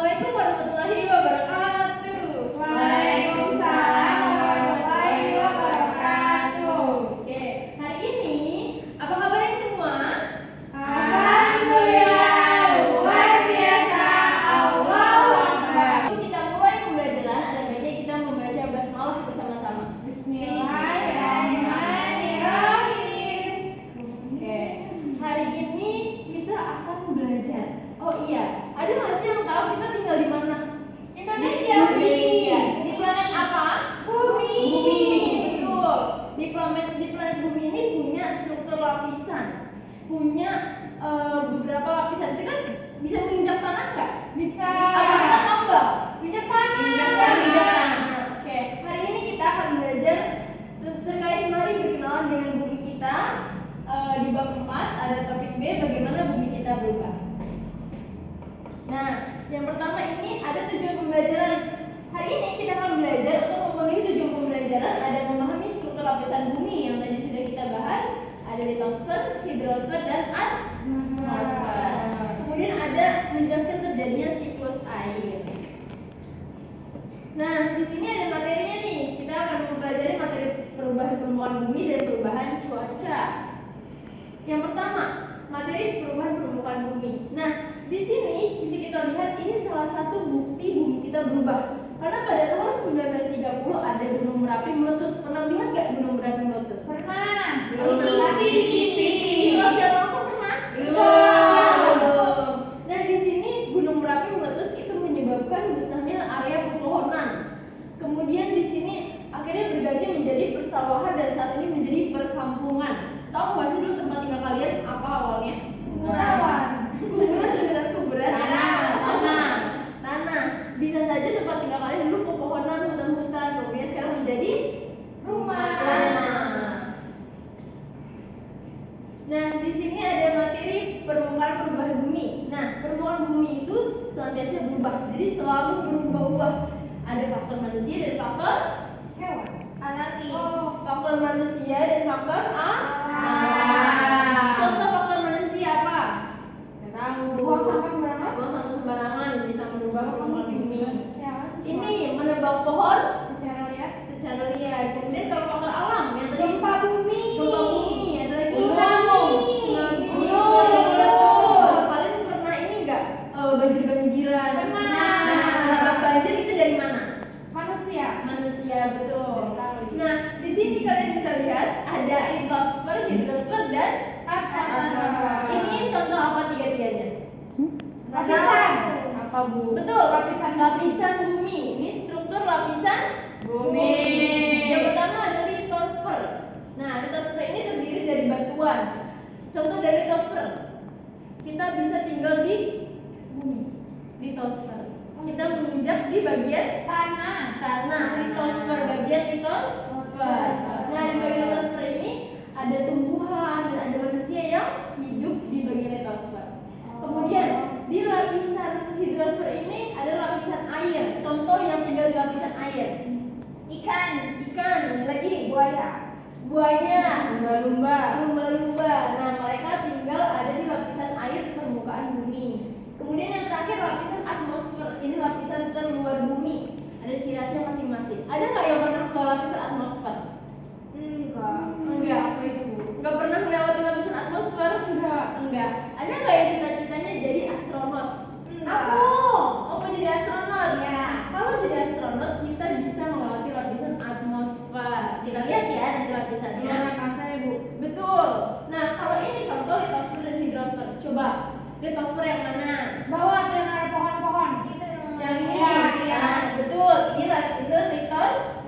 Assalamualaikum warahmatullahi wabarakatuh. Waalaikumsalam warahmatullahi wabarakatuh. Oke, hari ini apa kabarnya semua? Alhamdulillah, luar biasa. Allahu Akbar. Kita mulai pembelajaran. Ada baiknya kita membaca basmalah bersama-sama. Bismillahirrahmanirrahim. Oke, hari ini kita akan belajar. Oh iya, ada nggak sih yang tahu kita tinggal di mana? Indonesia. Di planet apa? Bumi. Betul. Di planet bumi ini punya struktur lapisan, punya beberapa lapisan. Kita bisa menginjak tanah nggak? Bisa. Apa kita tambah? Minyak tanah. Menginjak tanah. Oke, hari ini kita akan belajar terkait mari berkenalan dengan bumi kita. Di bab 4 ada topik B, bagaimana bumi kita berubah. Nah, yang pertama ini ada tujuan pembelajaran. Hari ini kita akan belajar untuk memenuhi tujuan pembelajaran ada memahami struktur lapisan bumi yang tadi sudah kita bahas, ada litosfer, hidrosfer, dan atmosfer. Kemudian ada menjelaskan terjadinya siklus air. Nah, di sini ada materinya nih. Kita akan mempelajari materi perubahan permukaan bumi dan perubahan cuaca. Yang pertama, materi perubahan permukaan bumi. Nah, di sini bisa kita lihat ini salah satu bukti bumi kita berubah. Karena pada tahun 1930 ada Gunung Merapi meletus. Pernah lihat nggak Gunung Merapi meletus? Pernah. Di TV. Kalau secara langsung pernah? Belum. Nah, di sini Gunung Merapi meletus itu menyebabkan musnahnya area pepohonan. Kemudian di sini akhirnya berganti menjadi persawahan dan saat ini menjadi perkampungan. Tahu nggak sih dulu tempat tinggal kalian apa awalnya? Kuburan. Tanah. Bisa saja tempat tinggal kalian dulu pepohonan, hutan-hutan, kemudian sekarang menjadi rumah. Nah, di sini ada materi permukaan perubahan bumi. Nah, permukaan bumi itu senantiasa berubah, jadi selalu berubah-ubah. Ada faktor manusia dan faktor Hewan. Alami. faktor manusia dan faktor alam. Contoh faktor manusia apa? Nggak tahu. Buang sampah sembarangan. Buang sampah sembarangan bisa merubah permukaan bumi. Ya. Ini menebang pohon Secara lihat. Kemudian kalau faktor alam yang tadi Gempa bumi. ada lagi Tsunami. Betul. Kalian pernah ini enggak banjir-banjiran? Pernah. Nah, banjir itu dari mana? Manusia. Betul. Nah, di sini kalian bisa lihat ada litosfer, hidrosfer, dan atmosfer. Ini contoh apa tiga-tiganya? Lapisan. Apa Bu? Betul, lapisan bumi. Ini struktur lapisan bumi. Yang pertama ada litosfer. Nah, litosfer ini terdiri dari batuan. Contoh dari litosfer, kita bisa tinggal di bumi. Litosfer. Kita menginjak di bagian tanah. Litosfer, bagian litosfer. Nah, di bagian litosfer ini ada tumbuhan dan ada manusia yang hidup di bagian litosfer. Kemudian di lapisan hidrosfer ini ada lapisan air. Contoh yang tinggal di lapisan air. Ikan, lagi buaya, lumba-lumba. Nah, mereka tinggal ada di lapisan air permukaan bumi. Kemudian yang terakhir lapisan atmosfer. Ini lapisan terluar bumi. Ada ciri khasnya masing-masing. Ada nggak yang pernah ke lapisan atmosfer? Enggak. Enggak pernah melewati lapisan atmosfer? Enggak. Ada nggak yang cita-citanya jadi astronot? Mau jadi astronot? Ya. Kalau jadi astronot kita bisa melewati lapisan atmosfer. Kita lihat ya nanti lapisannya. Angkasa ya, Bu. Betul. Nah, kalau ini contoh litosfer dan hidrosfer. Coba litosfer yang mana? Bawah tuh yang ada pohon-pohon. Yang ini. Ya. Nah, betul. Ini lapisan litosfer.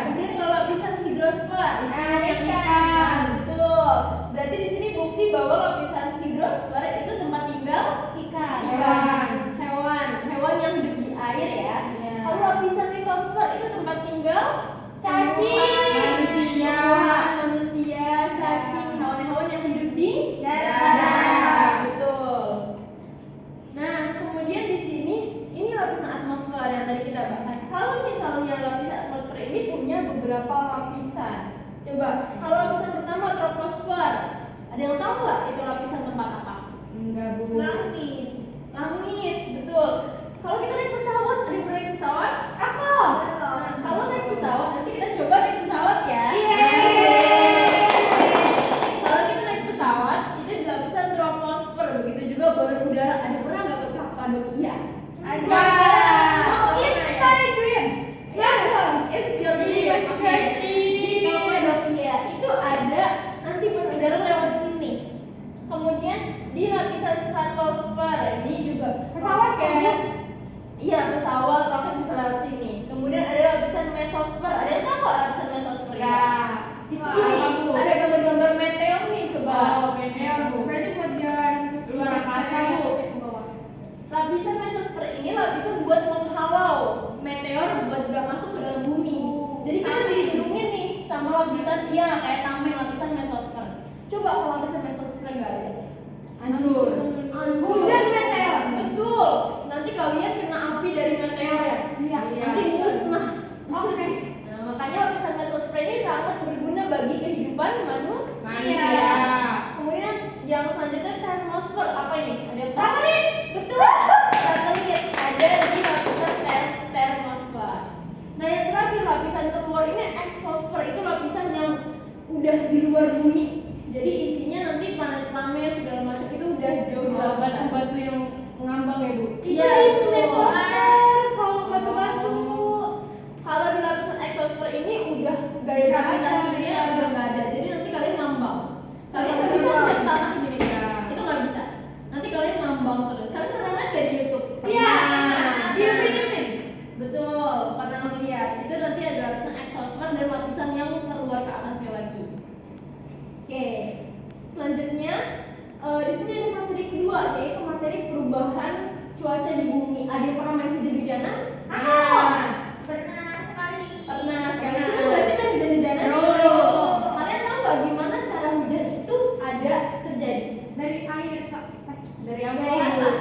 Kemudian kalau lapisan hidrosfer, yang ikan. Betul. Berarti di sini bukti bahwa lapisan hidrosfer itu tempat tinggal hewan yang hidup di air ya. Kalau lapisan litosfer itu tempat tinggal manusia, cacing, hewan-hewan yang hidup di darat. Betul. Nah, kemudian di sini ini lapisan atmosfer yang tadi kita bahas. Kalau misalnya lapisan atmosfer ini punya beberapa lapisan. Coba, kalau lapisan pertama troposfer. Ada yang tahu nggak itu lapisan tempat apa? Enggak, Bu. Langit, betul. Kalau Wow, it's my dream. It's your dream. Oke. Di Kapadokia itu ada nanti udara lewat sini. Kemudian di lapisan stratosfer ini juga Pesawat kan, Bu? Iya, pesawat roket bisa lewat sini. Kemudian ada lapisan mesosfer. Ada yang tahu nggak lapisan mesosfer ini? Itu Ini apa, Bu? ada gambar-gambar meteor nih, coba. Meteor, Bu. Berarti buat jalan ke luar angkasa, Bu. Lapisan mesosfer ini lapisan buat menghalau meteor buat gak masuk ke dalam bumi. Jadi kita dilindungi nih sama lapisan, iya kayak tameng lapisan mesosfer. Coba kalau lapisan mesosfer nggak ada, hancur. Hujan meteor. Betul. Nanti kalian kena api dari meteor ya. Iya. Nanti musnah. Oke. Nah, makanya lapisan mesosfer ini sangat berguna bagi kehidupan manusia. Kemudian yang selanjutnya termosfer, apa ini? Ada yang tahu? Satelit. Betul. Satelit ada di lapisan termosfer. Nah, yang terakhir lapisan terluar ini exosfer, itu lapisan yang udah di luar bumi. Jadi isinya nanti planet-planet segala macam itu udah jauh di luar sana. Batu-batu yang ngambang ya, Bu? Iya, Itu betul. mesosfer. Kalau batu-batu. Kalau di lapisan exosfer ini udah gaya gravitasinya udah nggak ada, jadi nanti kalian ngambang. Kalian nggak bisa ngeliat tanah gini, itu nggak bisa. Nanti kalian ngambang terus. Kalian pernah lihat nggak di YouTube? Iya. Dia Pernah. Betul, pernah lihat. Itu nanti ada lapisan exosfer dan lapisan yang terluar ke atasnya lagi. Oke, selanjutnya di sini ada materi kedua, yaitu materi perubahan cuaca di bumi. Ada yang pernah main hujan-hujanan? Pernah sekali. Pernah sekali. Seru nggak sih main hujan-hujanan? Seru. Kalian tahu nggak gimana cara hujan itu ada terjadi? Dari air. Dari Dari atas.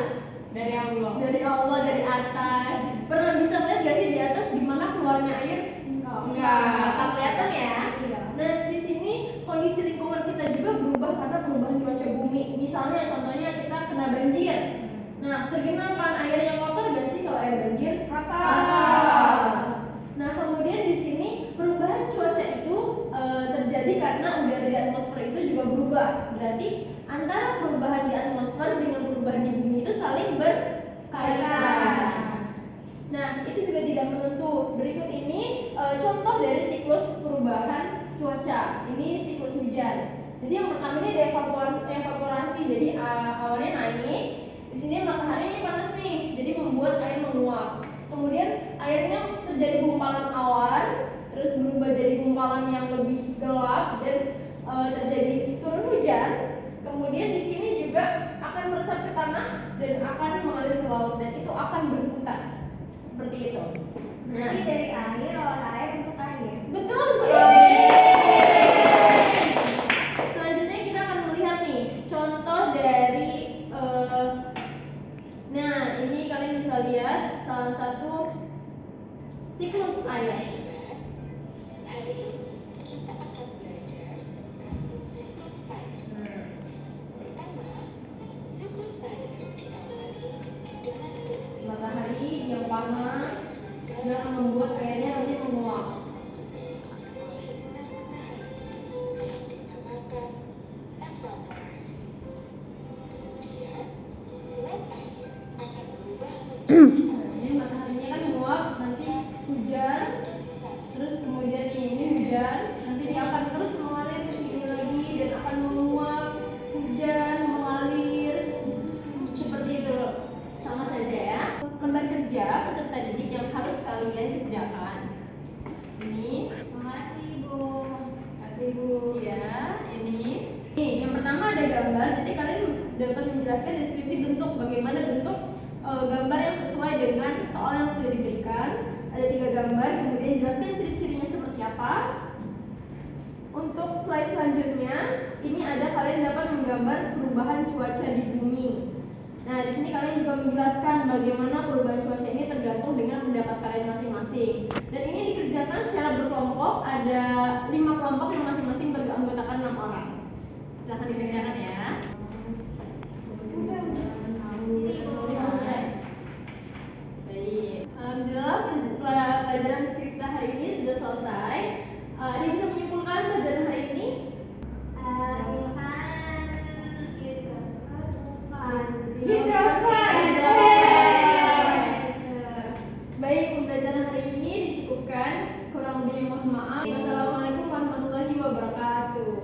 Dari Allah. Dari Allah, dari atas. Pernah bisa lihat nggak sih di atas gimana keluarnya air? Enggak. Tak kelihatan ya. Iya. Nah, di sini kondisi lingkungan kita juga berubah karena perubahan cuaca bumi. Misalnya, contohnya kita kena banjir. Nah, tergenang kan airnya kotor nggak sih kalau air banjir? Kotor. Nah, kemudian di sini perubahan cuaca itu terjadi karena udara di atmosfer itu juga berubah. Berarti antara perubahan di atmosfer dengan perubahan di bumi itu saling berkaitan. Nah, itu juga tidak menentu. Berikut ini contoh dari siklus perubahan cuaca. Ini siklus hujan. Jadi yang pertama ini ada evaporasi. Jadi awannya naik. Di sini mataharinya panas nih, jadi membuat air menguap. Kemudian airnya terjadi gumpalan awan, terus berubah jadi gumpalan yang lebih gelap dan terjadi turun hujan. Kemudian di sini juga akan meresap ke tanah dan akan mengalir ke laut dan itu akan berputar seperti itu. Nah, Jadi dari air, olah air untuk air. betul sekali. Selanjutnya kita akan melihat nih contoh dari nah, ini kalian bisa lihat salah satu siklus air. Matahari yang panas dia akan membuat airnya nanti menguap. Ini mataharinya kan menguap, nanti hujan, terus kemudian ini hujan, nanti dia akan terus mengalir ke sini lagi dan akan menguap, hujan, mengalir, seperti itu. Sama saja ya. Lembar kerja peserta didik yang harus kalian kerjakan. Ini, Makasih, Bu. kasih Bu. Ya, ini. Nih, yang pertama ada gambar. Jadi kalian dapat menjelaskan deskripsi bentuk, bagaimana bentuk gambar yang sesuai dengan soal yang sudah diberikan. Ada 3 gambar, kemudian jelaskan ciri-cirinya seperti apa. Untuk slide selanjutnya, ini ada kalian dapat menggambar perubahan cuaca di bumi. Nah, di sini kalian juga menjelaskan bagaimana perubahan cuaca ini tergantung dengan pendapat kalian masing-masing. Dan ini dikerjakan secara berkelompok, ada 5 kelompok yang masing-masing beranggotakan 6 orang. Silahkan dikerjakan ya. Baik, alhamdulillah pelajaran kita hari ini sudah selesai. Ada yang bisa menyimpulkan pelajaran hari ini? Arisan itu bukan. Hidrosfer. Baik, pembelajaran hari ini dicukupkan. Kurang lebih mohon maaf. Wassalamualaikum warahmatullahi wabarakatuh.